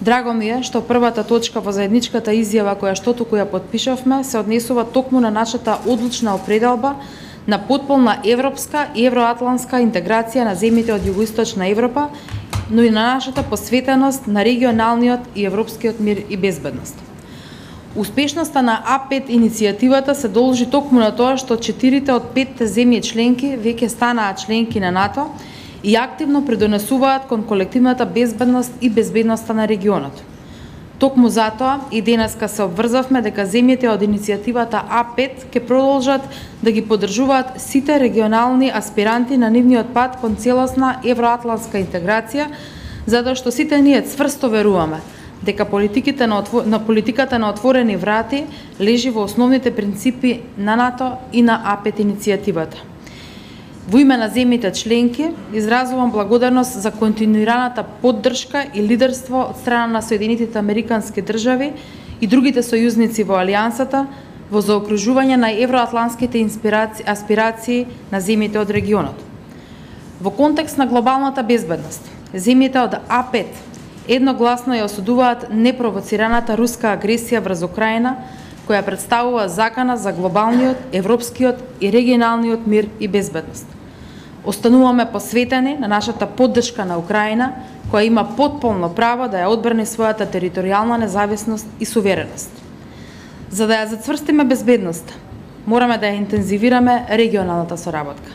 Драго ми е што првата точка во заедничката изјава која што туку ја подпишавме се однесува токму на нашата одлучна определба на потполна европска и евроатлантска интеграција на земјите од југоисточна Европа, но и на нашата посветеност на регионалниот и европскиот мир и безбедност. Успешноста на А5 иницијативата се должи токму на тоа што 4 од 5 земји членки веќе станаа членки на НАТО и активно придонесуваат кон колективната безбедност и безбедноста на регионот. Токму затоа и денеска се обврзавме дека земјите од иницијативата А5 ќе продолжат да ги поддржуваат сите регионални аспиранти на нивниот пат кон целосна евроатлантска интеграција, затоа што сите ние цврсто веруваме дека политиката на отворени врати лежи во основните принципи на НАТО и на А5 иницијативата. Во име на земјите членки изразувам благодарност за континуираната поддршка и лидерство од страна на Соединетите Американски држави и другите сојузници во Алијансата во заокружување на евроатлантските аспирации на земјите од регионот. Во контекст на глобалната безбедност, земјите од А5 едногласно ја осудуваат непровоцираната руска агресија врз Украина, која представува закана за глобалниот, европскиот и регионалниот мир и безбедност. Остануваме посветени на нашата поддршка на Украина, која има потполно право да ја одбрани својата територијална независност и сувереност. За да ја зацврстиме безбедноста, мораме да ја интензивираме регионалната соработка.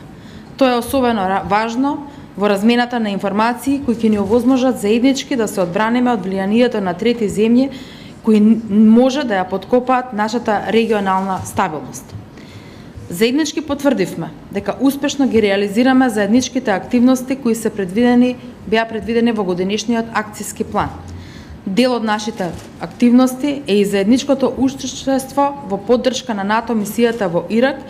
Тоа е особено важно во размената на информации кои ќе ни овозможат заеднички да се одбраниме од влијанието на трети земји кои може да ја подкопаат нашата регионална стабилност. Заеднички потврдивме дека успешно ги реализираме заедничките активности кои беа предвидени во годинешниот акцијски план. Дел од нашите активности е и заедничкото учество во поддршка на НАТО мисијата во Ирак,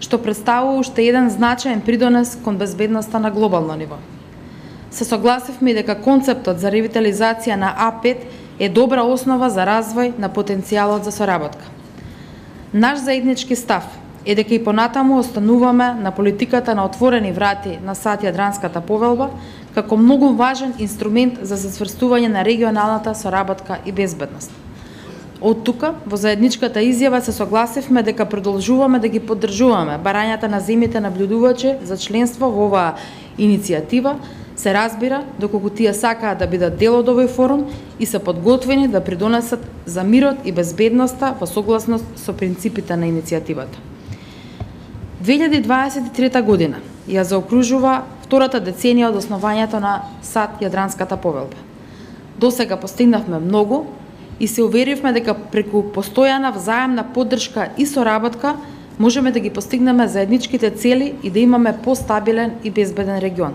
што представува уште еден значаен придонес кон безбедноста на глобално ниво. Се согласивме дека концептот за ревитализација на А5 е добра основа за развој на потенцијалот за соработка. Наш заеднички став е дека и понатаму остануваме на политиката на отворени врати на Сад-Јадранската повелба како многу важен инструмент за зацврстување на регионалната соработка и безбедност. Од тука, во заедничката изјава се согласивме дека продолжуваме да ги поддржуваме барањата на земјите наблюдувачи за членство во оваа иницијатива, се разбира доколку тие сакаат да бидат дел од овој форум и се подготвени да придонесат за мирот и безбедноста во согласност со принципите на иницијативата. 2023 година ја заокружува втората деценија од основањето на Сад-Јадранската повелба. Досега постигнавме многу и се уверивме дека преку постојана взаемна поддршка и соработка можеме да ги постигнеме заедничките цели и да имаме постабилен и безбеден регион.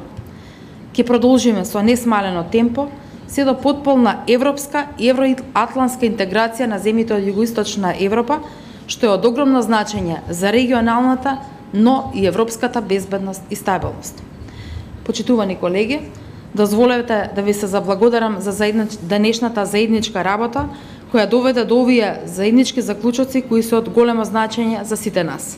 Ќе продолжиме со несмалено темпо се до потполна европска и евроатлантска интеграција на земјите од југоисточна Европа, што е од огромно значење за регионалната, но и европската безбедност и стабилност. Почитувани колеги, дозволете да ви се заблагодарам за денешната заедничка работа, која доведе до овие заеднички заклучоци кои се од големо значење за сите нас.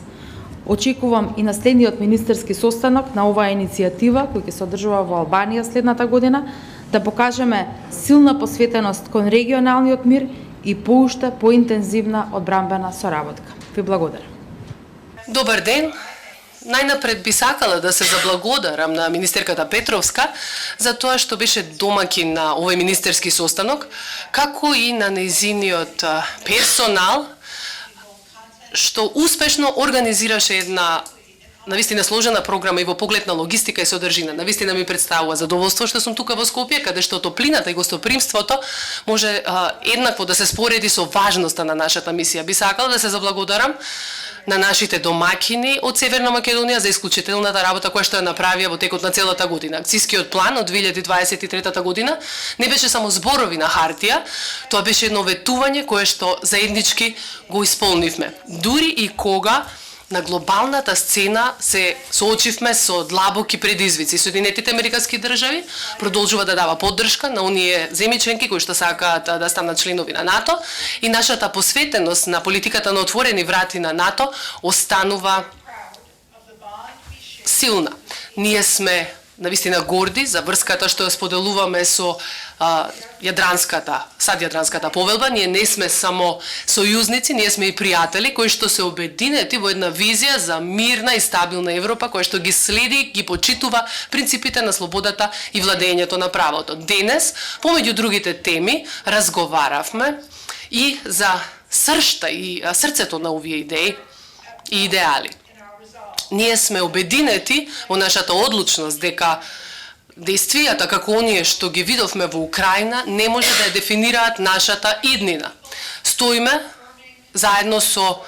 Очекувам и наследниот министерски состанок на оваа иницијатива, кој ќе се одржува во Албанија следната година, да покажеме силна посветеност кон регионалниот мир и поуште поинтензивна одбранбена соработка. Ви благодарам. Добар ден. Најнапред би сакала да се заблагодарам на министерката Петровска за тоа што беше домаќин на овој министерски состанок, како и на нејзиниот персонал што успешно организираше една навистина сложена програма и во поглед на логистика и содржина. Навистина ми представува задоволство што сум тука во Скопје, каде што топлината и гостопримството може еднакво да се спореди со важноста на нашата мисија. Би сакала да се заблагодарам на нашите домаќини од Северна Македонија за исклучителната работа која што ја направија во текот на целата година. Акцијскиот план од 2023 година не беше само зборови на хартија, тоа беше едно ветување кое што заеднички го исполнивме. Дури и кога на глобалната сцена се соочивме со длабоки предизвици. Соединетите Американски држави продолжува да дава поддршка на оние земји членки кои што сакаат да станат членови на НАТО и нашата посветеност на политиката на отворени врати на НАТО останува силна. Ние сме навистина горди за врската што ја споделуваме со Јадранската повелба. Ние не сме само сојузници, ние сме и пријатели кои што се обединети во една визија за мирна и стабилна Европа која што ги следи, ги почитува принципите на слободата и владењето на правото. Денес, помеѓу другите теми, разговаравме и за сршта и срцето на овие идеи и идеали. Ние сме обединети во нашата одлучност дека действијата како оние што ги видовме во Украина не може да ја дефинираат нашата иднина. Стоиме заедно со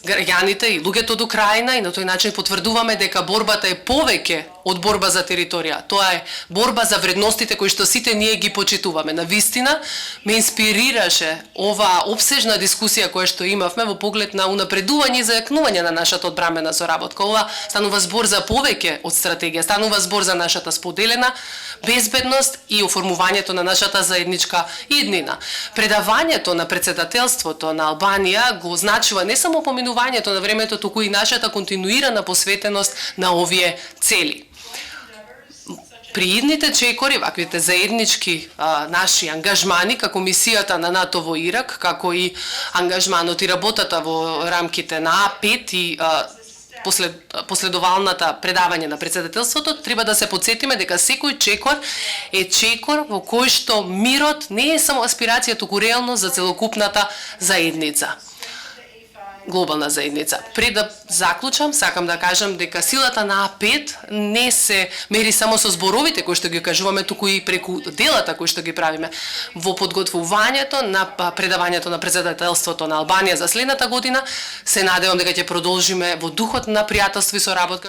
граѓаните и луѓето од Украина и на тој начин потврдуваме дека борбата е повеќе од борба за територија. Тоа е борба за вредностите кои што сите ние ги почитуваме. Навистина ме инспирираше оваа обсежна дискусија која што имавме во поглед на унапредување и зајакнување на нашата одбрамена соработка. Ова станува збор за повеќе од стратегија, станува збор за нашата споделена безбедност и оформувањето на нашата заедничка иднина. Предавањето на председателството на Албанија го значува не само поминувањето на времето, туку и нашата континуирана посветеност на овие цели. При идните чекори, ваквите заеднички наши ангажмани, како мисијата на НАТО во Ирак, како и ангажманот и работата во рамките на А5 и последовалната предавање на председателството, треба да се подсетиме дека секој чекор е чекор во кој што мирот не е само аспирација, туку реално за целокупната заедница. Глобална заедница. Пред да заклучам, сакам да кажам дека силата на А5 не се мери само со зборовите кои што ги кажуваме, туку и преку делата кои што ги правиме. Во подготвувањето на предавањето на председателството на Албанија за следната година, се надевам дека ќе продолжиме во духот на пријателство и соработка.